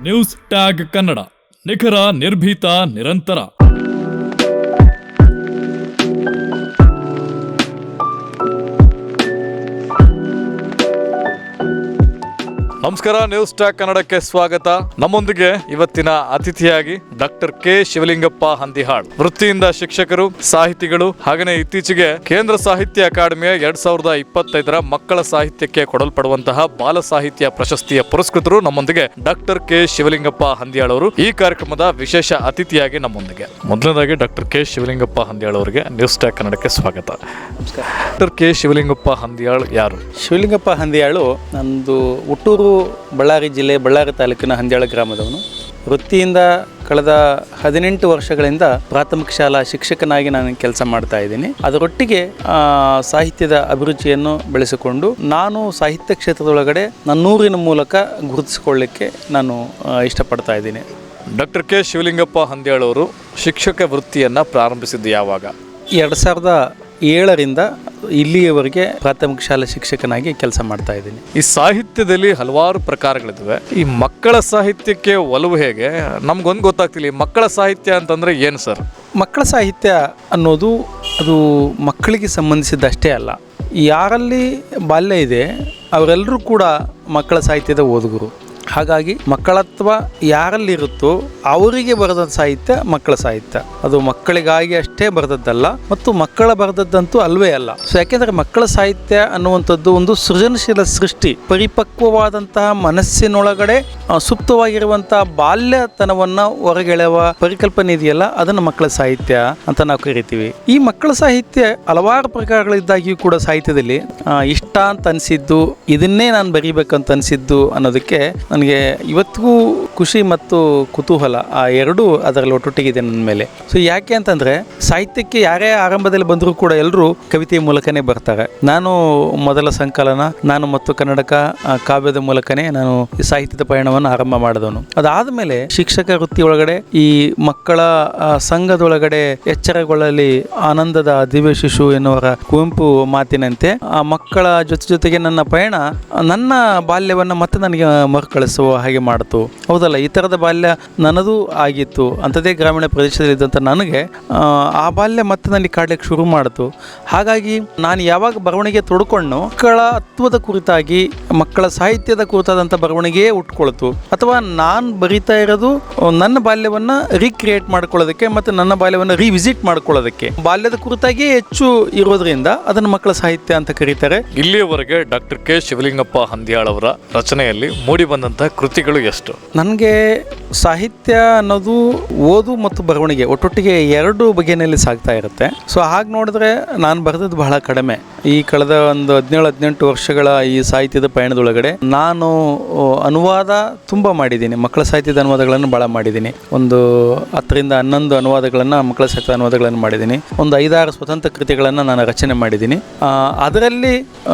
News tag Kannada, ನಿಖರ, ನಿರ್ಭೀತ, ನಿರಂತರ. ನಮಸ್ಕಾರ, ನ್ಯೂಸ್ ಟ್ಯಾಗ್ ಕನ್ನಡಕ್ಕೆ ಸ್ವಾಗತ. ನಮ್ಮೊಂದಿಗೆ ಇವತ್ತಿನ ಅತಿಥಿಯಾಗಿ ಡಾಕ್ಟರ್ ಕೆ ಶಿವಲಿಂಗಪ್ಪ ಹಂದಿಹಾಳ್, ವೃತ್ತಿಯಿಂದ ಶಿಕ್ಷಕರು, ಸಾಹಿತಿಗಳು, ಹಾಗೆಯೇ ಇತ್ತೀಚೆಗೆ ಕೇಂದ್ರ ಸಾಹಿತ್ಯ ಅಕಾಡೆಮಿಯ 2025 ಮಕ್ಕಳ ಸಾಹಿತ್ಯಕ್ಕೆ ಕೊಡಲ್ಪಡುವಂತಹ ಬಾಲ ಸಾಹಿತ್ಯ ಪ್ರಶಸ್ತಿಯ ಪುರಸ್ಕೃತರು ನಮ್ಮೊಂದಿಗೆ ಡಾಕ್ಟರ್ ಕೆ ಶಿವಲಿಂಗಪ್ಪ ಹಂದಿಹಾಳ್ ಅವರು ಈ ಕಾರ್ಯಕ್ರಮದ ವಿಶೇಷ ಅತಿಥಿಯಾಗಿ ನಮ್ಮೊಂದಿಗೆ. ಮೊದಲನೇದಾಗಿ ಡಾಕ್ಟರ್ ಕೆ ಶಿವಲಿಂಗಪ್ಪ ಹಂದಿಹಾಳ್ ಅವರಿಗೆ ನ್ಯೂಸ್ ಟ್ಯಾಗ್ ಕನ್ನಡಕ್ಕೆ ಸ್ವಾಗತ. ಡಾಕ್ಟರ್ ಕೆ ಶಿವಲಿಂಗಪ್ಪ ಹಂದಿಹಾಳ್ ಯಾರು? ಶಿವಲಿಂಗಪ್ಪ ಹಂದಿಹಾಳು ನಂದು ಹುಟ್ಟೂರು ಬಳ್ಳಾರಿ ಜಿಲ್ಲೆ ಬಳ್ಳಾರಿ ತಾಲೂಕಿನ ಹಂದಿಹಾಳ ಗ್ರಾಮದವನು. ವೃತ್ತಿಯಿಂದ ಕಳೆದ 18 ವರ್ಷಗಳಿಂದ ಪ್ರಾಥಮಿಕ ಶಾಲಾ ಶಿಕ್ಷಕನಾಗಿ ನಾನು ಕೆಲಸ ಮಾಡ್ತಾ ಇದ್ದೀನಿ. ಅದರೊಟ್ಟಿಗೆ ಸಾಹಿತ್ಯದ ಅಭಿರುಚಿಯನ್ನು ಬೆಳೆಸಿಕೊಂಡು ನಾನು ಸಾಹಿತ್ಯ ಕ್ಷೇತ್ರದೊಳಗಡೆ ನನ್ನೂರಿನ ಮೂಲಕ ಗುರುತಿಸಿಕೊಳ್ಳಿಕ್ಕೆ ನಾನು ಇಷ್ಟಪಡ್ತಾ ಇದ್ದೀನಿ. ಡಾಕ್ಟರ್ ಕೆ ಶಿವಲಿಂಗಪ್ಪ ಹಂದಿಹಾಳ್ ಅವರು ಶಿಕ್ಷಕ ವೃತ್ತಿಯನ್ನು ಪ್ರಾರಂಭಿಸಿದ್ದು ಯಾವಾಗ? 2007ರಿಂದ ಇಲ್ಲಿಯವರೆಗೆ ಪ್ರಾಥಮಿಕ ಶಾಲಾ ಶಿಕ್ಷಕನಾಗಿ ಕೆಲಸ ಮಾಡ್ತಾ ಇದ್ದೀನಿ. ಈ ಸಾಹಿತ್ಯದಲ್ಲಿ ಹಲವಾರು ಪ್ರಕಾರಗಳಿದ್ದಾವೆ. ಈ ಮಕ್ಕಳ ಸಾಹಿತ್ಯಕ್ಕೆ ಒಲವು ಹೇಗೆ? ನಮ್ಗೊಂದು ಗೊತ್ತಾಗ್ತಿಲ್ಲ, ಈ ಮಕ್ಕಳ ಸಾಹಿತ್ಯ ಅಂತಂದ್ರೆ ಏನು ಸರ್? ಮಕ್ಕಳ ಸಾಹಿತ್ಯ ಅನ್ನೋದು ಅದು ಮಕ್ಕಳಿಗೆ ಸಂಬಂಧಿಸಿದ್ದಷ್ಟೇ ಅಲ್ಲ. ಯಾರಲ್ಲಿ ಬಾಲ್ಯ ಇದೆ ಅವರೆಲ್ಲರೂ ಕೂಡ ಮಕ್ಕಳ ಸಾಹಿತ್ಯದ ಓದುಗರು. ಹಾಗಾಗಿ ಮಕ್ಕಳತ್ವ ಯಾರಲ್ಲಿರುತ್ತೋ ಅವರಿಗೆ ಬರೆದ ಸಾಹಿತ್ಯ ಮಕ್ಕಳ ಸಾಹಿತ್ಯ. ಅದು ಮಕ್ಕಳಿಗಾಗಿ ಅಷ್ಟೇ ಬರೆದದ್ದಲ್ಲ ಮತ್ತು ಮಕ್ಕಳ ಬರೆದದ್ದಂತೂ ಅಲ್ವೇ ಅಲ್ಲ. ಸೊ ಯಾಕೆಂದರೆ ಮಕ್ಕಳ ಸಾಹಿತ್ಯ ಅನ್ನುವಂಥದ್ದು ಒಂದು ಸೃಜನಶೀಲ ಸೃಷ್ಟಿ. ಪರಿಪಕ್ವವಾದಂತಹ ಮನಸ್ಸಿನೊಳಗಡೆ ಸುಪ್ತವಾಗಿರುವಂತಹ ಬಾಲ್ಯತನವನ್ನು ಹೊರಗೆಳೆಯುವ ಪರಿಕಲ್ಪನೆ ಇದೆಯಲ್ಲ, ಅದನ್ನು ಮಕ್ಕಳ ಸಾಹಿತ್ಯ ಅಂತ ನಾವು ಕರಿತೀವಿ. ಈ ಮಕ್ಕಳ ಸಾಹಿತ್ಯ ಹಲವಾರು ಪ್ರಕಾರಗಳಿದ್ದಾಗಿಯೂ ಕೂಡ ಸಾಹಿತ್ಯದಲ್ಲಿ ಇಷ್ಟ ಅಂತ ಅನಿಸಿದ್ದು, ಇದನ್ನೇ ನಾನು ಬರೀಬೇಕಂತ ಅನಿಸಿದ್ದು ಅನ್ನೋದಕ್ಕೆ ನನಗೆ ಇವತ್ತಿಗೂ ಖುಷಿ ಮತ್ತು ಕುತೂಹಲ ಆ ಎರಡೂ ಅದರಲ್ಲಿ ಒಟ್ಟೊಟ್ಟಿಗಿದೆ ನನ್ನ ಮೇಲೆ. ಸೊ ಯಾಕೆ ಅಂತಂದರೆ ಸಾಹಿತ್ಯಕ್ಕೆ ಯಾರೇ ಆರಂಭದಲ್ಲಿ ಬಂದರೂ ಕೂಡ ಎಲ್ಲರೂ ಕವಿತೆಯ ಮೂಲಕನೇ ಬರ್ತಾರೆ. ನಾನು ಮೊದಲ ಸಂಕಲನ ನಾನು ಮತ್ತು ಕನ್ನಡಕ ಕಾವ್ಯದ ಮೂಲಕನೇ ನಾನು ಸಾಹಿತ್ಯದ ಪಯಣವನ್ನು ಆರಂಭ ಮಾಡಿದವನು. ಅದಾದ ಮೇಲೆ ಶಿಕ್ಷಕ ವೃತ್ತಿ ಒಳಗಡೆ ಈ ಮಕ್ಕಳ ಸಂಘದೊಳಗಡೆ ಎಚ್ಚರಗೊಳ್ಳಲಿ ಆನಂದದ ದಿವ್ಯ ಶಿಶು ಎನ್ನುವರ ಕುವೆಂಪು ಮಾತಿನಂತೆ ಆ ಮಕ್ಕಳ ಜೊತೆಗೆ ನನ್ನ ಪಯಣ ನನ್ನ ಬಾಲ್ಯವನ್ನು ಮತ್ತೆ ನನಗೆ ಮರುಕಳಿಸುವ ಹಾಗೆ ಮಾಡಿತು. ಹೌದಲ್ಲ, ಈ ಥರದ ಬಾಲ್ಯ ನನ್ನದು ಆಗಿತ್ತು. ಅಂಥದ್ದೇ ಗ್ರಾಮೀಣ ಪ್ರದೇಶದಲ್ಲಿದ್ದಂಥ ನನಗೆ ಆ ಬಾಲ್ಯ ಮತ್ತೆ ನನಗೆ ಕಾಡ್ಲಿಕ್ಕೆ ಶುರು ಮಾಡಿತು. ಹಾಗಾಗಿ ನಾನು ಯಾವಾಗ ಬರವಣಿಗೆ ತೊಡ್ಕೊಂಡು ಮಕ್ಕಳ ತತ್ವದ ಕುರಿತಾಗಿ ಮಕ್ಕಳ ಸಾಹಿತ್ಯದ ಕುರಿತಾದಂಥ ಬರವಣಿಗೆಯೇ ಉಟ್ಕೊಳ್ತು, ಅಥವಾ ನಾನು ಬರಿತಾ ಇರೋದು ನನ್ನ ಬಾಲ್ಯವನ್ನು ರೀಕ್ರಿಯೇಟ್ ಮಾಡ್ಕೊಳ್ಳೋದಕ್ಕೆ ಮತ್ತು ನನ್ನ ಬಾಲ್ಯವನ್ನು ರಿವಿಸಿಟ್ ಮಾಡ್ಕೊಳ್ಳೋದಕ್ಕೆ ಬಾಲ್ಯದ ಕುರಿತಾಗಿಯೇ ಹೆಚ್ಚು ಇರೋದ್ರಿಂದ ಅದನ್ನು ಮಕ್ಕಳ ಸಾಹಿತ್ಯ ಅಂತ ಕರೀತಾರೆ. ಇಲ್ಲಿಯವರೆಗೆ ಡಾಕ್ಟರ್ ಕೆ ಶಿವಲಿಂಗಪ್ಪ ಹಂದಿಹಾಳ್ ಅವರ ರಚನೆಯಲ್ಲಿ ಮೂಡಿ ಬಂದಂತಹ ಕೃತಿಗಳು ಎಷ್ಟು? ನನಗೆ ಸಾಹಿತ್ಯ ಅನ್ನೋದು ಓದು ಮತ್ತು ಬರವಣಿಗೆ ಒಟ್ಟೊಟ್ಟಿಗೆ ಎರಡು ಬಗೆಯಲ್ಲಿ ಸಾಗ್ತಾ ಇರುತ್ತೆ. ಸೊ ಹಾಗೆ ನೋಡಿದ್ರೆ ನಾನು ಬರೆದದ್ದು ಬಹಳ ಕಡಿಮೆ. ಈ ಕಳೆದ ಒಂದು 17-18 ವರ್ಷಗಳ ಈ ಸಾಹಿತ್ಯದ ಪಯಣದೊಳಗಡೆ ನಾನು ಅನುವಾದ ತುಂಬ ಮಾಡಿದ್ದೀನಿ. ಮಕ್ಕಳ ಸಾಹಿತ್ಯದ ಅನುವಾದಗಳನ್ನು ಭಾಳ ಮಾಡಿದ್ದೀನಿ. ಒಂದು 10ರಿಂದ 11 ಅನುವಾದಗಳನ್ನು ಮಕ್ಕಳ ಸಾಹಿತ್ಯ ಅನುವಾದಗಳನ್ನು ಮಾಡಿದ್ದೀನಿ. ಒಂದು 5-6 ಸ್ವತಂತ್ರ ಕೃತಿಗಳನ್ನು ನಾನು ರಚನೆ ಮಾಡಿದ್ದೀನಿ. ಅದರಲ್ಲಿ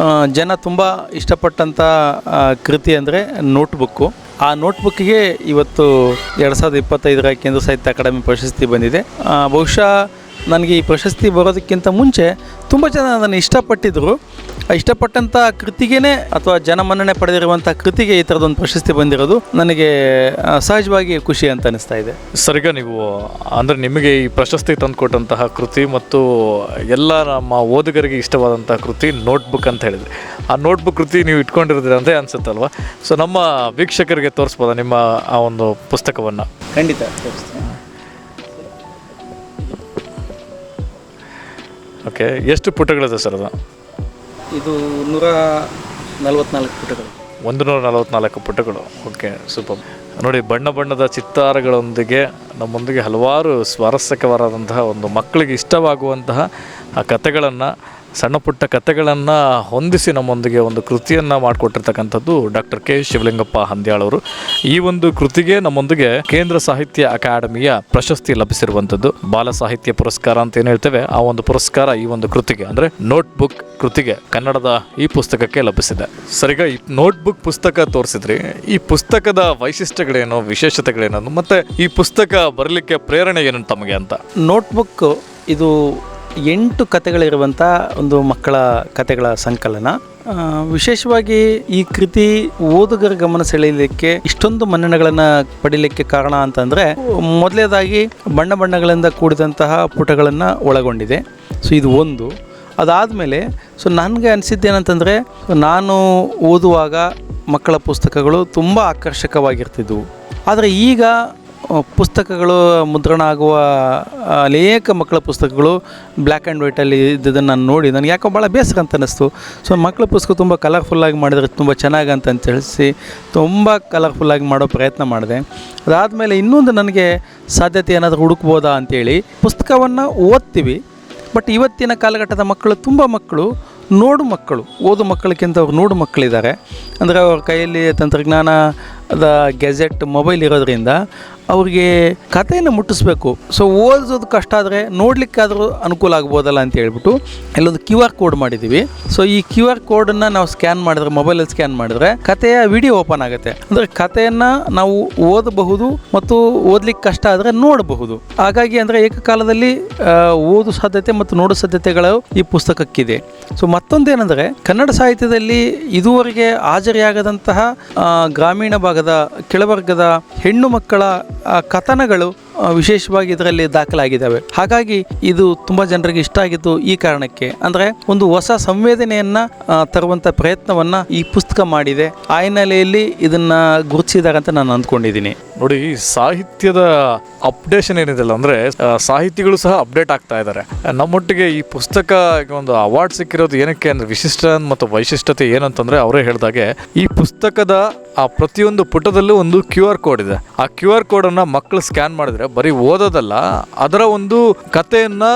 ಜನ ತುಂಬ ಇಷ್ಟಪಟ್ಟಂಥ ಕೃತಿ ಅಂದರೆ ನೋಟ್ಬುಕ್ಕು. ಆ ನೋಟ್ಬುಕ್ಕಿಗೆ ಇವತ್ತು 2025 ಕೇಂದ್ರ ಸಾಹಿತ್ಯ ಅಕಾಡೆಮಿ ಪ್ರಶಸ್ತಿ ಬಂದಿದೆ. ಬಹುಶಃ ನನಗೆ ಈ ಪ್ರಶಸ್ತಿ ಬರೋದಕ್ಕಿಂತ ಮುಂಚೆ ತುಂಬ ಜನ ಅದನ್ನು ಇಷ್ಟಪಟ್ಟಿದ್ದರು. ಇಷ್ಟಪಟ್ಟಂಥ ಕೃತಿಗೇ ಅಥವಾ ಜನಮನ್ನಣೆ ಪಡೆದಿರುವಂಥ ಕೃತಿಗೆ ಈ ಥರದೊಂದು ಪ್ರಶಸ್ತಿ ಬಂದಿರೋದು ನನಗೆ ಸಹಜವಾಗಿ ಖುಷಿ ಅಂತ ಅನಿಸ್ತಾ ಇದೆ. ಸರಿಗ ನೀವು ಅಂದರೆ ನಿಮಗೆ ಈ ಪ್ರಶಸ್ತಿ ತಂದುಕೊಟ್ಟಂತಹ ಕೃತಿ ಮತ್ತು ಎಲ್ಲ ನಮ್ಮ ಓದುಗರಿಗೆ ಇಷ್ಟವಾದಂತಹ ಕೃತಿ ನೋಟ್ಬುಕ್ ಅಂತ ಹೇಳಿದ್ರಿ. ಆ ನೋಟ್ಬುಕ್ ಕೃತಿ ನೀವು ಇಟ್ಕೊಂಡಿರೋದ್ರಿ ಅಂತ ಅನ್ಸುತ್ತಲ್ವ? ಸೊ ನಮ್ಮ ವೀಕ್ಷಕರಿಗೆ ತೋರಿಸ್ಬೋದಾ ನಿಮ್ಮ ಆ ಒಂದು ಪುಸ್ತಕವನ್ನು? ಖಂಡಿತ ತೋರಿಸ್ತೀನಿ. ಓಕೆ, ಎಷ್ಟು ಪುಟಗಳಿದೆ ಸರ್ ಅದು? ಇದು 144 ಪುಟಗಳು. 144 ಪುಟಗಳು. Okay, super. ನೋಡಿ, ಬಣ್ಣ ಬಣ್ಣದ ಚಿತ್ತಾರಗಳೊಂದಿಗೆ ನಮ್ಮೊಂದಿಗೆ ಹಲವಾರು ಸ್ವಾರಸ್ಯಕರವಾದಂತಹ ಒಂದು ಮಕ್ಕಳಿಗೆ ಇಷ್ಟವಾಗುವಂತಹ ಆ ಕಥೆಗಳನ್ನು, ಸಣ್ಣ ಪುಟ್ಟ ಕಥೆಗಳನ್ನು ಹೊಂದಿಸಿ ನಮ್ಮೊಂದಿಗೆ ಒಂದು ಕೃತಿಯನ್ನು ಮಾಡಿಕೊಟ್ಟಿರ್ತಕ್ಕಂಥದ್ದು ಡಾಕ್ಟರ್ ಕೆ ಶಿವಲಿಂಗಪ್ಪ ಹಂದಿಹಾಳ್ ಅವರು. ಈ ಒಂದು ಕೃತಿಗೆ ನಮ್ಮೊಂದಿಗೆ ಕೇಂದ್ರ ಸಾಹಿತ್ಯ ಅಕಾಡೆಮಿಯ ಪ್ರಶಸ್ತಿ ಲಭಿಸಿರುವಂಥದ್ದು. ಬಾಲ ಸಾಹಿತ್ಯ ಪುರಸ್ಕಾರ ಅಂತ ಏನು ಹೇಳ್ತೇವೆ, ಆ ಒಂದು ಪುರಸ್ಕಾರ ಈ ಒಂದು ಕೃತಿಗೆ ಅಂದರೆ ನೋಟ್ಬುಕ್ ಕೃತಿಗೆ, ಕನ್ನಡದ ಈ ಪುಸ್ತಕಕ್ಕೆ ಲಭಿಸಿದೆ. ಸರಿಗ ಈ ನೋಟ್ಬುಕ್ ಪುಸ್ತಕ ತೋರಿಸಿದ್ರಿ. ಈ ಪುಸ್ತಕದ ವೈಶಿಷ್ಟ್ಯಗಳೇನು, ವಿಶೇಷತೆಗಳೇನು, ಮತ್ತು ಈ ಪುಸ್ತಕ ಬರಲಿಕ್ಕೆ ಪ್ರೇರಣೆ ಏನು ತಮಗೆ ಅಂತ? ನೋಟ್ಬುಕ್ ಇದು 8 ಕಥೆಗಳಿರುವಂಥ ಒಂದು ಮಕ್ಕಳ ಕಥೆಗಳ ಸಂಕಲನ. ವಿಶೇಷವಾಗಿ ಈ ಕೃತಿ ಓದುಗರ ಗಮನ ಸೆಳೆಯಲಿಕ್ಕೆ ಇಷ್ಟೊಂದು ಮನ್ನಣೆಗಳನ್ನು ಪಡೀಲಿಕ್ಕೆ ಕಾರಣ ಅಂತಂದರೆ, ಮೊದಲನೇದಾಗಿ ಬಣ್ಣ ಬಣ್ಣಗಳಿಂದ ಕೂಡಿದಂತಹ ಪುಟಗಳನ್ನು ಒಳಗೊಂಡಿದೆ. ಸೊ ಇದು ಒಂದು. ಅದಾದಮೇಲೆ ನನಗೆ ಅನಿಸಿದ್ದೇನಂತಂದರೆ, ನಾನು ಓದುವಾಗ ಮಕ್ಕಳ ಪುಸ್ತಕಗಳು ತುಂಬ ಆಕರ್ಷಕವಾಗಿರ್ತಿದ್ವು. ಆದರೆ ಈಗ ಪುಸ್ತಕಗಳು ಮುದ್ರಣ ಆಗುವ ಅನೇಕ ಮಕ್ಕಳ ಪುಸ್ತಕಗಳು ಬ್ಲ್ಯಾಕ್ ಆ್ಯಂಡ್ ವೈಟಲ್ಲಿ ಇದ್ದದನ್ನು ನಾನು ನೋಡಿ ನನಗೆ ಯಾಕೋ ಭಾಳ ಬೇಸರ ಅಂತ ಅನ್ನಿಸ್ತು. ಸೊ ಮಕ್ಕಳ ಪುಸ್ತಕ ತುಂಬ ಕಲರ್ಫುಲ್ಲಾಗಿ ಮಾಡಿದರೆ ತುಂಬ ಚೆನ್ನಾಗಿ ಅಂತ ತಿಳಿಸಿ ತುಂಬ ಕಲರ್ಫುಲ್ಲಾಗಿ ಮಾಡೋ ಪ್ರಯತ್ನ ಮಾಡಿದೆ. ಅದಾದಮೇಲೆ ಇನ್ನೊಂದು ನನಗೆ ಸಾಧ್ಯತೆ ಏನಾದರೂ ಹುಡುಕ್ಬೋದಾ ಅಂಥೇಳಿ ಪುಸ್ತಕವನ್ನು ಓದ್ತೀವಿ. ಬಟ್ ಇವತ್ತಿನ ಕಾಲಘಟ್ಟದ ಮಕ್ಕಳು ನೋಡು ಮಕ್ಕಳು, ಓದು ಮಕ್ಕಳಕ್ಕಿಂತ ಅವ್ರು ನೋಡು ಮಕ್ಕಳಿದ್ದಾರೆ. ಅಂದರೆ ಅವ್ರ ಕೈಯಲ್ಲಿ ತಂತ್ರಜ್ಞಾನದ ಗ್ಯಾಜೆಟ್ ಮೊಬೈಲ್ ಇರೋದ್ರಿಂದ ಅವ್ರಿಗೆ ಕಥೆಯನ್ನು ಮುಟ್ಟಿಸ್ಬೇಕು. ಸೊ ಓದಿಸೋದು ಕಷ್ಟ ಆದರೆ ನೋಡಲಿಕ್ಕಾದರೂ ಅನುಕೂಲ ಆಗ್ಬೋದಲ್ಲ ಅಂತ ಹೇಳ್ಬಿಟ್ಟು ಇಲ್ಲೊಂದು QR ಕೋಡ್ ಮಾಡಿದ್ದೀವಿ. ಸೊ ಈ QR ಕೋಡನ್ನು ನಾವು ಸ್ಕ್ಯಾನ್ ಮಾಡಿದ್ರೆ, ಮೊಬೈಲಲ್ಲಿ ಸ್ಕ್ಯಾನ್ ಮಾಡಿದ್ರೆ ಕಥೆಯ ವಿಡಿಯೋ ಓಪನ್ ಆಗುತ್ತೆ. ಅಂದರೆ ಕಥೆಯನ್ನು ನಾವು ಓದಬಹುದು ಮತ್ತು ಓದಲಿಕ್ಕೆ ಕಷ್ಟ ಆದರೆ ನೋಡಬಹುದು. ಹಾಗಾಗಿ ಅಂದರೆ ಏಕಕಾಲದಲ್ಲಿ ಓದು ಸಾಧ್ಯತೆ ಮತ್ತು ನೋಡೋ ಸಾಧ್ಯತೆಗಳು ಈ ಪುಸ್ತಕಕ್ಕಿದೆ. ಸೊ ಮತ್ತೊಂದೇನೆಂದರೆ, ಕನ್ನಡ ಸಾಹಿತ್ಯದಲ್ಲಿ ಇದುವರೆಗೆ ಹಾಜರಿಯಾಗದಂತಹ ಗ್ರಾಮೀಣ ಭಾಗದ ಕೆಳವರ್ಗದ ಹೆಣ್ಣು ಮಕ್ಕಳ ಕಥನಗಳು ವಿಶೇಷವಾಗಿ ಇದರಲ್ಲಿ ದಾಖಲಾಗಿದ್ದಾವೆ. ಹಾಗಾಗಿ ಇದು ತುಂಬ ಜನರಿಗೆ ಇಷ್ಟ ಆಗಿದ್ದು ಈ ಕಾರಣಕ್ಕೆ. ಅಂದರೆ ಒಂದು ಹೊಸ ಸಂವೇದನೆಯನ್ನು ತರುವಂಥ ಪ್ರಯತ್ನವನ್ನು ಈ ಪುಸ್ತಕ ಮಾಡಿದೆ. ಆ ಹಿನ್ನೆಲೆಯಲ್ಲಿ ಇದನ್ನು ಗುರುತಿಸಿದ್ದಾರೆ ಅಂತ ನಾನು ಅಂದ್ಕೊಂಡಿದ್ದೀನಿ. ನೋಡಿ, ಸಾಹಿತ್ಯದ ಅಪ್ಡೇಷನ್ ಏನಿದೆಲ್ಲ ಅಂದರೆ ಸಾಹಿತಿಗಳು ಸಹ ಅಪ್ಡೇಟ್ ಆಗ್ತಾ ಇದ್ದಾರೆ. ನಮ್ಮೊಟ್ಟಿಗೆ ಈ ಪುಸ್ತಕ ಒಂದು ಅವಾರ್ಡ್ ಸಿಕ್ಕಿರೋದು ಏನಕ್ಕೆ ಅಂದರೆ ವಿಶಿಷ್ಟ ಮತ್ತು ವೈಶಿಷ್ಟ್ಯತೆ ಏನಂತಂದರೆ, ಅವರೇ ಹೇಳಿದಾಗೆ ಈ ಪುಸ್ತಕದ ಆ ಪ್ರತಿಯೊಂದು ಪುಟದಲ್ಲೂ ಒಂದು QR ಕೋಡ್ ಇದೆ. ಆ QR ಕೋಡನ್ನು ಮಕ್ಕಳು ಸ್ಕ್ಯಾನ್ ಮಾಡಿದ್ರೆ ಬರೀ ಓದೋದಲ್ಲ, ಅದರ ಒಂದು ಕಥೆಯನ್ನು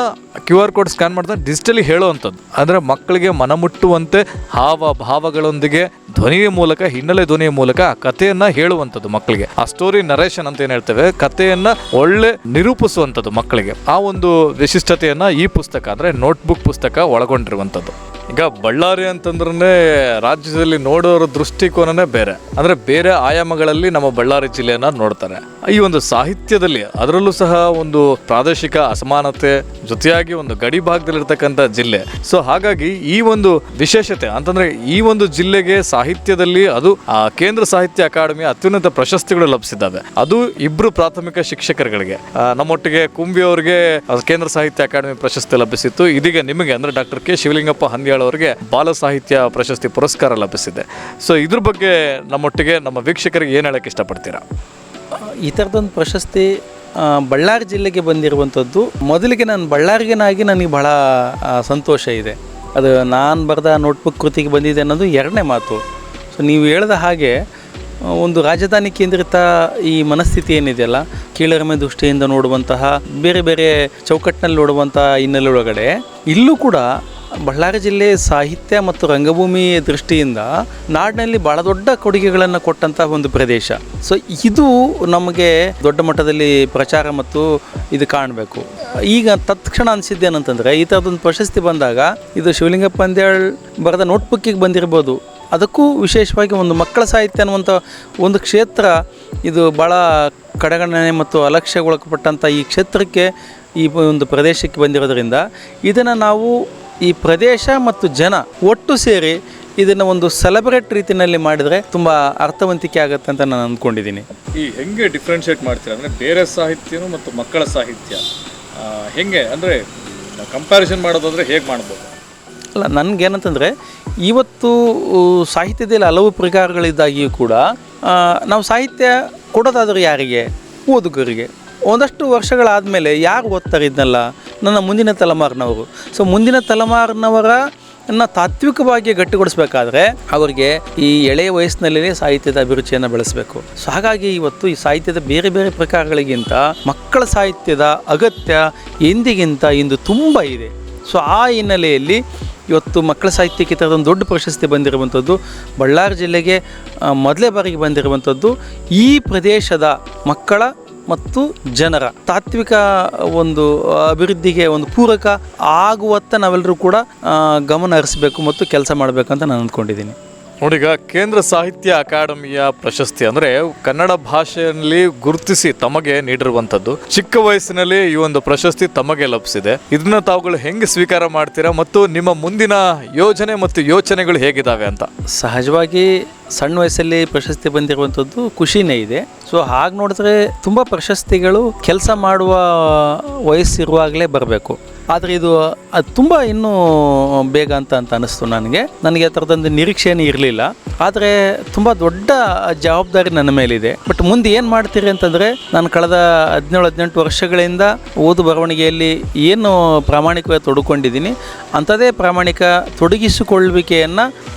QR ಕೋಡ್ ಸ್ಕ್ಯಾನ್ ಮಾಡಿದ್ರೆ ಡಿಜಿಟಲಿ ಹೇಳುವಂಥದ್ದು. ಅಂದರೆ ಮಕ್ಕಳಿಗೆ ಮನಮುಟ್ಟುವಂತೆ ಭಾವಗಳೊಂದಿಗೆ ಧ್ವನಿಯ ಮೂಲಕ, ಹಿನ್ನೆಲೆ ಧ್ವನಿಯ ಮೂಲಕ ಆ ಕಥೆಯನ್ನು ಹೇಳುವಂಥದ್ದು ಮಕ್ಕಳಿಗೆ. ಆ ಸ್ಟೋರಿ ನರೇಷನ್ ಅಂತ ಏನು ಹೇಳ್ತೇವೆ, ಕಥೆಯನ್ನು ಒಳ್ಳೆ ನಿರೂಪಿಸುವಂಥದ್ದು ಮಕ್ಕಳಿಗೆ. ಆ ಒಂದು ವಿಶಿಷ್ಟತೆಯನ್ನು ಈ ಪುಸ್ತಕ ಅಂದರೆ ನೋಟ್ಬುಕ್ ಪುಸ್ತಕ ಒಳಗೊಂಡಿರುವಂಥದ್ದು. ಈಗ ಬಳ್ಳಾರಿ ಅಂತಂದ್ರೆ ರಾಜ್ಯದಲ್ಲಿ ನೋಡೋರ ದೃಷ್ಟಿಕೋನನೇ ಬೇರೆ. ಅಂದರೆ ಬೇರೆ ಆಯಾಮಗಳಲ್ಲಿ ನಮ್ಮ ಬಳ್ಳಾರಿ ಜಿಲ್ಲೆಯನ್ನು ನೋಡ್ತಾರೆ. ಈ ಒಂದು ಸಾಹಿತ್ಯದಲ್ಲಿ ಅದರಲ್ಲೂ ಸಹ ಒಂದು ಪ್ರಾದೇಶಿಕ ಅಸಮಾನತೆ ಜೊತೆಯಾಗಿ ಒಂದು ಗಡಿ ಭಾಗದಲ್ಲಿರ್ತಕ್ಕಂಥ ಜಿಲ್ಲೆ. ಸೊ ಹಾಗಾಗಿ ಈ ಒಂದು ವಿಶೇಷತೆ ಅಂತಂದರೆ ಈ ಒಂದು ಜಿಲ್ಲೆಗೆ ಸಾಹಿತ್ಯದಲ್ಲಿ ಅದು ಕೇಂದ್ರ ಸಾಹಿತ್ಯ ಅಕಾಡೆಮಿಯ ಅತ್ಯುನ್ನತ ಪ್ರಶಸ್ತಿಗಳು ಲಭಿಸಿದ್ದಾವೆ. ಅದು 2 ಪ್ರಾಥಮಿಕ ಶಿಕ್ಷಕರುಗಳಿಗೆ. ನಮ್ಮೊಟ್ಟಿಗೆ ಕುಂಬಿ ಅವರಿಗೆ ಕೇಂದ್ರ ಸಾಹಿತ್ಯ ಅಕಾಡೆಮಿ ಪ್ರಶಸ್ತಿ ಲಭಿಸಿತ್ತು. ಇದೀಗ ನಿಮಗೆ ಅಂದರೆ ಡಾಕ್ಟರ್ ಕೆ ಶಿವಲಿಂಗಪ್ಪ ಹಂದಿಯಾಳ್ ಅವರಿಗೆ ಬಾಲ ಸಾಹಿತ್ಯ ಪ್ರಶಸ್ತಿ ಪುರಸ್ಕಾರ ಲಭಿಸಿದೆ. ಸೊ ಇದ್ರ ಬಗ್ಗೆ ನಮ್ಮೊಟ್ಟಿಗೆ ನಮ್ಮ ವೀಕ್ಷಕರಿಗೆ ಏನು ಹೇಳಕ್ಕೆ ಇಷ್ಟಪಡ್ತೀರಾ? ಈ ಥರದೊಂದು ಪ್ರಶಸ್ತಿ ಬಳ್ಳಾರಿ ಜಿಲ್ಲೆಗೆ ಬಂದಿರುವಂಥದ್ದು ಮೊದಲಿಗೆ ನಾನು ಬಳ್ಳಾರಿಗನಾಗಿ ನನಗೆ ಬಹಳ ಸಂತೋಷ ಇದೆ. ಅದು ನಾನು ಬರೆದ ನೋಟ್ಬುಕ್ ಕೃತಿಗೆ ಬಂದಿದೆ ಅನ್ನೋದು 2ನೇ ಮಾತು. ಸೊ ನೀವು ಹೇಳಿದ ಹಾಗೆ ಒಂದು ರಾಜಧಾನಿ ಕೇಂದ್ರಿತ ಈ ಮನಸ್ಥಿತಿ ಏನಿದೆಯಲ್ಲ, ಕೀಳರಿಮೆ ದೃಷ್ಟಿಯಿಂದ ನೋಡುವಂತಹ, ಬೇರೆ ಬೇರೆ ಚೌಕಟ್ಟಿನಲ್ಲಿ ನೋಡುವಂಥ ಹಿನ್ನೆಲೆ ಒಳಗಡೆ ಇಲ್ಲೂ ಕೂಡ ಬಳ್ಳಾರಿ ಜಿಲ್ಲೆ ಸಾಹಿತ್ಯ ಮತ್ತು ರಂಗಭೂಮಿ ದೃಷ್ಟಿಯಿಂದ ನಾಡಿನಲ್ಲಿ ಭಾಳ ದೊಡ್ಡ ಕೊಡುಗೆಗಳನ್ನು ಕೊಟ್ಟಂಥ ಒಂದು ಪ್ರದೇಶ. ಸೊ ಇದು ನಮಗೆ ದೊಡ್ಡ ಮಟ್ಟದಲ್ಲಿ ಪ್ರಚಾರ ಮತ್ತು ಇದು ಕಾಣಬೇಕು. ಈಗ ತತ್ಕ್ಷಣ ಅನಿಸಿದ್ದೇನಂತಂದರೆ, ಈ ಥರದೊಂದು ಪ್ರಶಸ್ತಿ ಬಂದಾಗ ಇದು ಶಿವಲಿಂಗಪ್ಪ ಹಂದಿಯಾಳ್ ಬರೆದ ನೋಟ್ಬುಕ್ಕಿಗೆ ಬಂದಿರ್ಬೋದು. ಅದಕ್ಕೂ ವಿಶೇಷವಾಗಿ ಒಂದು ಮಕ್ಕಳ ಸಾಹಿತ್ಯ ಅನ್ನುವಂಥ ಒಂದು ಕ್ಷೇತ್ರ, ಇದು ಭಾಳ ಕಡೆಗಣನೆ ಮತ್ತು ಅಲಕ್ಷ್ಯಗೊಳಪಟ್ಟಂಥ ಈ ಕ್ಷೇತ್ರಕ್ಕೆ, ಈ ಒಂದು ಪ್ರದೇಶಕ್ಕೆ ಬಂದಿರೋದ್ರಿಂದ ಇದನ್ನು ನಾವು ಈ ಪ್ರದೇಶ ಮತ್ತು ಜನ ಒಟ್ಟು ಸೇರಿ ಇದನ್ನು ಒಂದು ಸೆಲೆಬ್ರೇಟ್ ರೀತಿಯಲ್ಲಿ ಮಾಡಿದರೆ ತುಂಬ ಅರ್ಥವಂತಿಕೆ ಆಗುತ್ತೆ ಅಂತ ನಾನು ಅಂದ್ಕೊಂಡಿದ್ದೀನಿ. ಈ ಹೆಂಗೆ ಡಿಫ್ರೆನ್ಷಿಯೇಟ್ ಮಾಡ್ತೀರಾ ಅಂದರೆ ಬೇರೆ ಸಾಹಿತ್ಯನೂ ಮತ್ತು ಮಕ್ಕಳ ಸಾಹಿತ್ಯ ಹೆಂಗೆ ಅಂದರೆ ಕಂಪ್ಯಾರಿಸನ್ ಮಾಡೋದಾದರೆ ಹೇಗೆ ಮಾಡ್ಬೋದು? ಅಲ್ಲ, ನನಗೇನಂತಂದರೆ ಇವತ್ತು ಸಾಹಿತ್ಯದಲ್ಲಿ ಹಲವು ಪ್ರಕಾರಗಳಿದ್ದಾಗಿಯೂ ಕೂಡ ನಾವು ಸಾಹಿತ್ಯ ಕೊಡೋದಾದರೂ ಯಾರಿಗೆ? ಓದುಗರಿಗೆ. ಒಂದಷ್ಟು ವರ್ಷಗಳಾದಮೇಲೆ ಯಾರು ಓದ್ತಾರೆ ಇದನ್ನೆಲ್ಲ? ನನ್ನ ಮುಂದಿನ ತಲೆಮಾರಿನವರು. ಸೊ ಮುಂದಿನ ತಲೆಮಾರಿನವರನ್ನು ತಾತ್ವಿಕವಾಗಿ ಗಟ್ಟಿಗೊಳಿಸಬೇಕಾದ್ರೆ ಅವರಿಗೆ ಈ ಎಳೆಯ ವಯಸ್ಸಿನಲ್ಲೇ ಸಾಹಿತ್ಯದ ಅಭಿರುಚಿಯನ್ನು ಬೆಳೆಸಬೇಕು. ಸೊ ಹಾಗಾಗಿ ಇವತ್ತು ಈ ಸಾಹಿತ್ಯದ ಬೇರೆ ಬೇರೆ ಪ್ರಕಾರಗಳಿಗಿಂತ ಮಕ್ಕಳ ಸಾಹಿತ್ಯದ ಅಗತ್ಯ ಎಂದಿಗಿಂತ ಇಂದು ತುಂಬ ಇದೆ. ಸೊ ಆ ಹಿನ್ನೆಲೆಯಲ್ಲಿ ಇವತ್ತು ಮಕ್ಕಳ ಸಾಹಿತ್ಯಕ್ಕೆ ಈ ಥರದೊಂದು ದೊಡ್ಡ ಪ್ರಶಸ್ತಿ ಬಂದಿರುವಂಥದ್ದು, ಬಳ್ಳಾರಿ ಜಿಲ್ಲೆಗೆ ಮೊದಲೇ ಬಾರಿಗೆ ಬಂದಿರುವಂಥದ್ದು, ಈ ಪ್ರದೇಶದ ಮಕ್ಕಳ ಮತ್ತು ಜನರ ತಾತ್ವಿಕ ಒಂದು ಅಭಿವೃದ್ಧಿಗೆ ಒಂದು ಪೂರಕ ಆಗುವತ್ತ ನಾವೆಲ್ಲರೂ ಕೂಡ ಗಮನ ಹರಿಸಬೇಕು ಮತ್ತು ಕೆಲಸ ಮಾಡಬೇಕಂತ ನಾನು ಅಂದ್ಕೊಂಡಿದ್ದೀನಿ. ನೋಡೀಗ ಕೇಂದ್ರ ಸಾಹಿತ್ಯ ಅಕಾಡೆಮಿಯ ಪ್ರಶಸ್ತಿ ಅಂದರೆ ಕನ್ನಡ ಭಾಷೆಯಲ್ಲಿ ಗುರುತಿಸಿ ತಮಗೆ ನೀಡಿರುವಂಥದ್ದು. ಚಿಕ್ಕ ವಯಸ್ಸಿನಲ್ಲಿ ಈ ಒಂದು ಪ್ರಶಸ್ತಿ ತಮಗೆ ಲಭಿಸಿದೆ. ಇದನ್ನ ತಾವುಗಳು ಹೆಂಗೆ ಸ್ವೀಕಾರ ಮಾಡ್ತೀರಾ ಮತ್ತು ನಿಮ್ಮ ಮುಂದಿನ ಯೋಜನೆ ಮತ್ತು ಯೋಚನೆಗಳು ಹೇಗಿದ್ದಾವೆ ಅಂತ? ಸಹಜವಾಗಿ ಸಣ್ಣ ವಯಸ್ಸಲ್ಲಿ ಪ್ರಶಸ್ತಿ ಬಂದಿರುವಂಥದ್ದು ಖುಷಿನೇ ಇದೆ. ಸೊ ಹಾಗೆ ನೋಡಿದ್ರೆ ತುಂಬ ಪ್ರಶಸ್ತಿಗಳು ಕೆಲಸ ಮಾಡುವ ವಯಸ್ಸಿರುವಾಗಲೇ ಬರಬೇಕು. ಆದರೆ ಅದು ತುಂಬ ಇನ್ನೂ ಬೇಗ ಅಂತ ಅನ್ನಿಸ್ತು ನನಗೆ ಆ ಥರದೊಂದು ನಿರೀಕ್ಷೆನೇ ಇರಲಿಲ್ಲ. ಆದರೆ ತುಂಬ ದೊಡ್ಡ ಜವಾಬ್ದಾರಿ ನನ್ನ ಮೇಲಿದೆ. ಬಟ್ ಮುಂದೆ ಏನು ಮಾಡ್ತೀರಿ ಅಂತಂದರೆ, ನಾನು ಕಳೆದ 17-18 ವರ್ಷಗಳಿಂದ ಓದು ಬರವಣಿಗೆಯಲ್ಲಿ ಏನು ಪ್ರಾಮಾಣಿಕವಾಗಿ ತೊಡಕೊಂಡಿದ್ದೀನಿ ಅಂಥದೇ ಪ್ರಾಮಾಣಿಕ ತೊಡಗಿಸಿಕೊಳ್ಳುವಿಕೆಯನ್ನು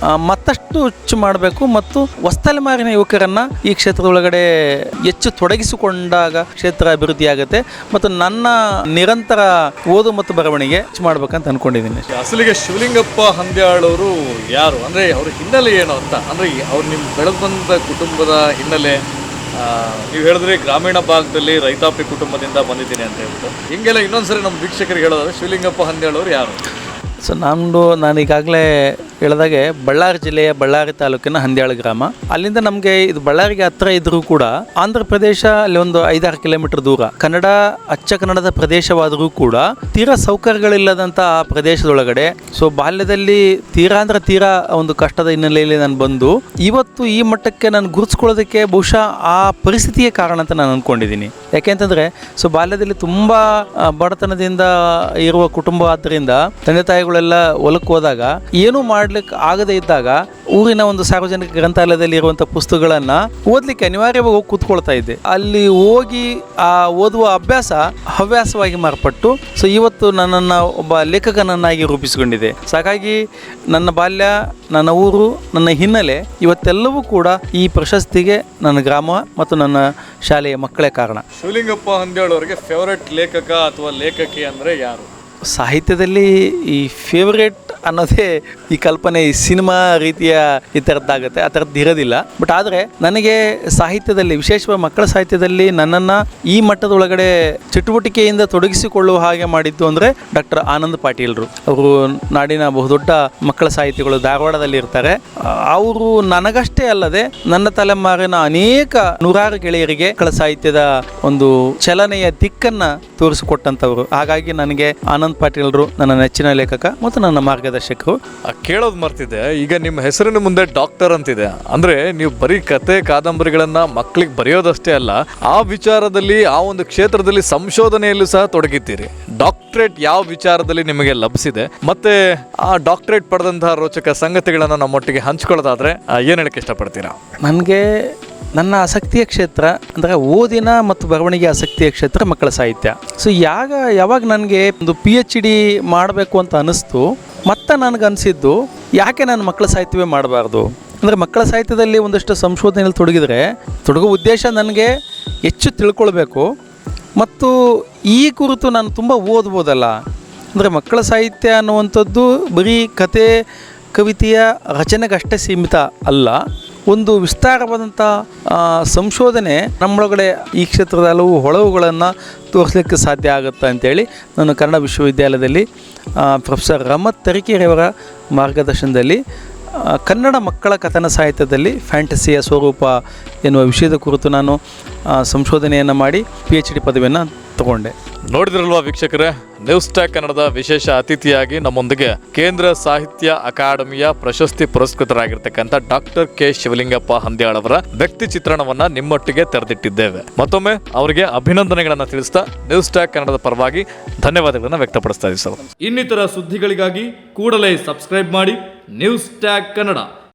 ಮತ್ತಷ್ಟು ಹೆಚ್ಚು ಮಾಡಬೇಕು ಮತ್ತು ಹೊಸತಲೆಮಾರಿನ ಯುವಕರನ್ನು ಈ ಕ್ಷೇತ್ರದೊಳಗಡೆ ಹೆಚ್ಚು ತೊಡಗಿಸಿಕೊಂಡಾಗ ಕ್ಷೇತ್ರ ಅಭಿವೃದ್ಧಿ ಆಗುತ್ತೆ ಮತ್ತು ನನ್ನ ನಿರಂತರ ಓದು ಮತ್ತು ಬರವಣಿಗೆ ಹೆಚ್ಚು ಮಾಡ್ಬೇಕಂತ ಅಂದ್ಕೊಂಡಿದ್ದೀನಿ. ಅಸಲಿಗೆ ಶಿವಲಿಂಗಪ್ಪ ಹಂದ್ಯಾಳ್ ಅವರು ಯಾರು, ಅಂದರೆ ಅವ್ರ ಹಿನ್ನೆಲೆ ಏನು ಅಂತ, ಅಂದರೆ ಅವ್ರು ನಿಮ್ಮ ಬೆಳೆದು ಬಂದ ಕುಟುಂಬದ ಹಿನ್ನೆಲೆ, ನೀವು ಹೇಳಿದ್ರೆ ಗ್ರಾಮೀಣ ಭಾಗದಲ್ಲಿ ರೈತಾಪಿ ಕುಟುಂಬದಿಂದ ಬಂದಿದ್ದೀನಿ ಅಂತ ಹೇಳ್ಬಿಟ್ಟು, ಹಿಂಗೆಲ್ಲ ಇನ್ನೊಂದ್ಸರಿ ನಮ್ಮ ವೀಕ್ಷಕರಿಗೆ ಹೇಳೋದಾದ್ರೆ ಶಿವಲಿಂಗಪ್ಪ ಹಂದ್ಯಾಳ್ ಅವರು ಯಾರು? ಸೊ ನಾನು ಈಗಾಗಲೇ ಹೇಳಿದಾಗೆ ಬಳ್ಳಾರಿ ಜಿಲ್ಲೆಯ ಬಳ್ಳಾರಿ ತಾಲೂಕಿನ ಹಂದ್ಯಾಳ ಗ್ರಾಮ. ಅಲ್ಲಿಂದ ನಮಗೆ ಇದು ಬಳ್ಳಾರಿಗೆ ಹತ್ತಿರ ಇದ್ರೂ ಕೂಡ ಆಂಧ್ರ ಪ್ರದೇಶ ಅಲ್ಲಿ ಒಂದು 5-6 ಕಿಲೋಮೀಟರ್ ದೂರ. ಅಚ್ಚ ಕನ್ನಡದ ಪ್ರದೇಶವಾದರೂ ಕೂಡ ತೀರಾ ಸೌಕರ್ಯಗಳಿಲ್ಲದಂಥ ಆ ಪ್ರದೇಶದೊಳಗಡೆ ಸೊ ಬಾಲ್ಯದಲ್ಲಿ ತೀರಾ ಒಂದು ಕಷ್ಟದ ಹಿನ್ನೆಲೆಯಲ್ಲಿ ನಾನು ಬಂದು ಇವತ್ತು ಈ ಮಟ್ಟಕ್ಕೆ ನಾನು ಗುರುತಿಸ್ಕೊಳ್ಳೋದಕ್ಕೆ ಬಹುಶಃ ಆ ಪರಿಸ್ಥಿತಿಯೇ ಕಾರಣ ಅಂತ ನಾನು ಅಂದ್ಕೊಂಡಿದ್ದೀನಿ. ಯಾಕೆಂತಂದರೆ ಸೊ ಬಾಲ್ಯದಲ್ಲಿ ತುಂಬ ಬಡತನದಿಂದ ಇರುವ ಕುಟುಂಬ ಆದ್ದರಿಂದ ತಂದೆ ತಾಯಿಗಳೆಲ್ಲ ಹೊಲಕ್ಕೆ ಹೋದಾಗ ಏನೂ ಮಾಡ್ಲಿಕ್ಕೆ ಆಗದೇ ಇದ್ದಾಗ ಊರಿನ ಒಂದು ಸಾರ್ವಜನಿಕ ಗ್ರಂಥಾಲಯದಲ್ಲಿ ಇರುವಂಥ ಪುಸ್ತಕಗಳನ್ನು ಓದಲಿಕ್ಕೆ ಅನಿವಾರ್ಯವಾಗಿ ಹೋಗಿ ಕೂತ್ಕೊಳ್ತಾ ಇದ್ದೆ. ಅಲ್ಲಿ ಹೋಗಿ ಆ ಓದುವ ಅಭ್ಯಾಸ ಹವ್ಯಾಸವಾಗಿ ಮಾರ್ಪಟ್ಟು ಸೊ ಇವತ್ತು ನನ್ನನ್ನು ಒಬ್ಬ ಲೇಖಕನನ್ನಾಗಿ ರೂಪಿಸಿಕೊಂಡಿದೆ. ಹಾಗಾಗಿ ನನ್ನ ಬಾಲ್ಯ, ನನ್ನ ಊರು, ನನ್ನ ಹಿನ್ನೆಲೆ ಇವತ್ತೆಲ್ಲವೂ ಕೂಡ ಈ ಪ್ರಶಸ್ತಿಗೆ ನನ್ನ ಗ್ರಾಮ ಮತ್ತು ನನ್ನ ಶಾಲೆಯ ಮಕ್ಕಳೇ ಕಾರಣ. ಶಿವಲಿಂಗಪ್ಪ ಹಂದ್ಯಾಳ್ ಅವರಿಗೆ ಫೇವರೆಟ್ ಲೇಖಕ ಅಥವಾ ಲೇಖಕಿ ಅಂದರೆ ಯಾರು? ಸಾಹಿತ್ಯದಲ್ಲಿ ಈ ಫೇವ್ರೇಟ್ ಅನ್ನೋದೇ ಈ ಕಲ್ಪನೆ ಈ ಸಿನಿಮಾ ರೀತಿಯ ಈ ಥರದ್ದಾಗುತ್ತೆ, ಆ ಥರದ್ದು ಇರೋದಿಲ್ಲ. ಬಟ್ ಆದರೆ ನನಗೆ ಸಾಹಿತ್ಯದಲ್ಲಿ, ವಿಶೇಷವಾಗಿ ಮಕ್ಕಳ ಸಾಹಿತ್ಯದಲ್ಲಿ ನನ್ನನ್ನು ಈ ಮಟ್ಟದೊಳಗಡೆ ಚಟುವಟಿಕೆಯಿಂದ ತೊಡಗಿಸಿಕೊಳ್ಳುವ ಹಾಗೆ ಮಾಡಿದ್ದು ಅಂದರೆ ಡಾಕ್ಟರ್ ಆನಂದ್ ಪಾಟೀಲ್ರು. ಅವರು ನಾಡಿನ ಬಹುದೊಡ್ಡ ಮಕ್ಕಳ ಸಾಹಿತಿಗಳು, ಧಾರವಾಡದಲ್ಲಿ ಇರ್ತಾರೆ. ಅವರು ನನಗಷ್ಟೇ ಅಲ್ಲದೆ ನನ್ನ ತಲೆಮಾರಿನ ಅನೇಕ ನೂರಾರು ಗೆಳೆಯರಿಗೆ ಮಕ್ಕಳ ಸಾಹಿತ್ಯದ ಒಂದು ಚಲನೆಯ ದಿಕ್ಕನ್ನು ತೋರಿಸಿಕೊಟ್ಟಂಥವ್ರು. ಹಾಗಾಗಿ ನನಗೆ ಆನಂದ್ ಪಾಟೀಲ್ರು ನನ್ನ ನೆಚ್ಚಿನ ಲೇಖಕ ಮತ್ತು ನನ್ನ ಮಾರ್ಗದರ್ಶಕರು. ಕೇಳೋದು ಮರ್ತಿದ್ದೆ, ಈಗ ನಿಮ್ಮ ಹೆಸರಿನ ಮುಂದೆ ಡಾಕ್ಟರ್ ಅಂತಿದೆ, ಅಂದರೆ ನೀವು ಬರೀ ಕತೆ ಕಾದಂಬರಿಗಳನ್ನು ಮಕ್ಕಳಿಗೆ ಬರೆಯೋದಷ್ಟೇ ಅಲ್ಲ, ಆ ವಿಚಾರದಲ್ಲಿ ಆ ಒಂದು ಕ್ಷೇತ್ರದಲ್ಲಿ ಸಂಶೋಧನೆಯಲ್ಲೂ ಸಹ ತೊಡಗಿದ್ದೀರಿ. ಡಾಕ್ಟ್ರೇಟ್ ಯಾವ ವಿಚಾರದಲ್ಲಿ ನಿಮಗೆ ಲಭಿಸಿದೆ, ಮತ್ತೆ ಆ ಡಾಕ್ಟ್ರೇಟ್ ಪಡೆದಂತಹ ರೋಚಕ ಸಂಗತಿಗಳನ್ನು ನಮ್ಮೊಟ್ಟಿಗೆ ಹಂಚ್ಕೊಳ್ಳೋದಾದ್ರೆ ಏನು ಹೇಳಕ್ಕೆ ಇಷ್ಟಪಡ್ತೀರಾ? ನನಗೆ ನನ್ನ ಆಸಕ್ತಿಯ ಕ್ಷೇತ್ರ ಅಂದರೆ ಓದಿನ ಮತ್ತು ಬರವಣಿಗೆ ಆಸಕ್ತಿಯ ಕ್ಷೇತ್ರ ಮಕ್ಕಳ ಸಾಹಿತ್ಯ. ಸೊ ಯಾವಾಗ ನನಗೆ ಒಂದು PhD ಮಾಡಬೇಕು ಅಂತ ಅನ್ನಿಸ್ತು, ಮತ್ತು ನನಗನ್ಸಿದ್ದು ಯಾಕೆ ನಾನು ಮಕ್ಕಳ ಸಾಹಿತ್ಯವೇ ಮಾಡಬಾರ್ದು. ಅಂದರೆ ಮಕ್ಕಳ ಸಾಹಿತ್ಯದಲ್ಲಿ ಒಂದಷ್ಟು ಸಂಶೋಧನೆಯಲ್ಲಿ ತೊಡಗೋ ಉದ್ದೇಶ ನನಗೆ ಹೆಚ್ಚು ತಿಳ್ಕೊಳ್ಬೇಕು ಮತ್ತು ಈ ಕುರಿತು ನಾನು ತುಂಬ ಓದ್ಬೋದಲ್ಲ. ಅಂದರೆ ಮಕ್ಕಳ ಸಾಹಿತ್ಯ ಅನ್ನುವಂಥದ್ದು ಬರೀ ಕತೆ ಕವಿತೆಯ ರಚನೆಗಷ್ಟೇ ಸೀಮಿತ ಅಲ್ಲ, ಒಂದು ವಿಸ್ತಾರವಾದಂಥ ಸಂಶೋಧನೆ ನಮ್ಮೊಳಗಡೆ ಈ ಕ್ಷೇತ್ರದ ಹಲವು ಹೊಳವುಗಳನ್ನು ತೋರಿಸಲಿಕ್ಕೆ ಸಾಧ್ಯ ಆಗುತ್ತೆ ಅಂತೇಳಿ ನಾನು ಕನ್ನಡ ವಿಶ್ವವಿದ್ಯಾಲಯದಲ್ಲಿ ಪ್ರೊಫೆಸರ್ ರಮತ್ ತರೀಕೆರೆಯವರ ಮಾರ್ಗದರ್ಶನದಲ್ಲಿ ಕನ್ನಡ ಮಕ್ಕಳ ಕಥನ ಸಾಹಿತ್ಯದಲ್ಲಿ ಫ್ಯಾಂಟಸಿಯ ಸ್ವರೂಪ ಎನ್ನುವ ವಿಷಯದ ಕುರಿತು ನಾನು ಸಂಶೋಧನೆಯನ್ನು ಮಾಡಿ PhD ಪದವಿಯನ್ನು ತಗೊಂಡೆ. ನೋಡಿದ್ರಲ್ವಾ ವೀಕ್ಷಕರೇ, ನ್ಯೂಸ್ ಟ್ಯಾಗ್ ಕನ್ನಡದ ವಿಶೇಷ ಅತಿಥಿಯಾಗಿ ನಮ್ಮೊಂದಿಗೆ ಕೇಂದ್ರ ಸಾಹಿತ್ಯ ಅಕಾಡೆಮಿಯ ಪ್ರಶಸ್ತಿ ಪುರಸ್ಕೃತರಾಗಿರ್ತಕ್ಕಂಥ ಡಾಕ್ಟರ್ ಕೆ ಶಿವಲಿಂಗಪ್ಪ ಹಂದ್ಯಾಳ್ ಅವರ ವ್ಯಕ್ತಿ ಚಿತ್ರಣವನ್ನ ನಿಮ್ಮೊಟ್ಟಿಗೆ ತೆರೆದಿಟ್ಟಿದ್ದೇವೆ. ಮತ್ತೊಮ್ಮೆ ಅವರಿಗೆ ಅಭಿನಂದನೆಗಳನ್ನು ತಿಳಿಸ್ತಾ ನ್ಯೂಸ್ ಟ್ಯಾಗ್ ಕನ್ನಡದ ಪರವಾಗಿ ಧನ್ಯವಾದಗಳನ್ನು ವ್ಯಕ್ತಪಡಿಸ್ತಾ ಇದ್ದೀವಿ ಸರ್. ಇನ್ನಿತರ ಸುದ್ದಿಗಳಿಗಾಗಿ ಕೂಡಲೇ ಸಬ್ಸ್ಕ್ರೈಬ್ ಮಾಡಿ ನ್ಯೂಸ್ ಟ್ಯಾಗ್ ಕನ್ನಡ.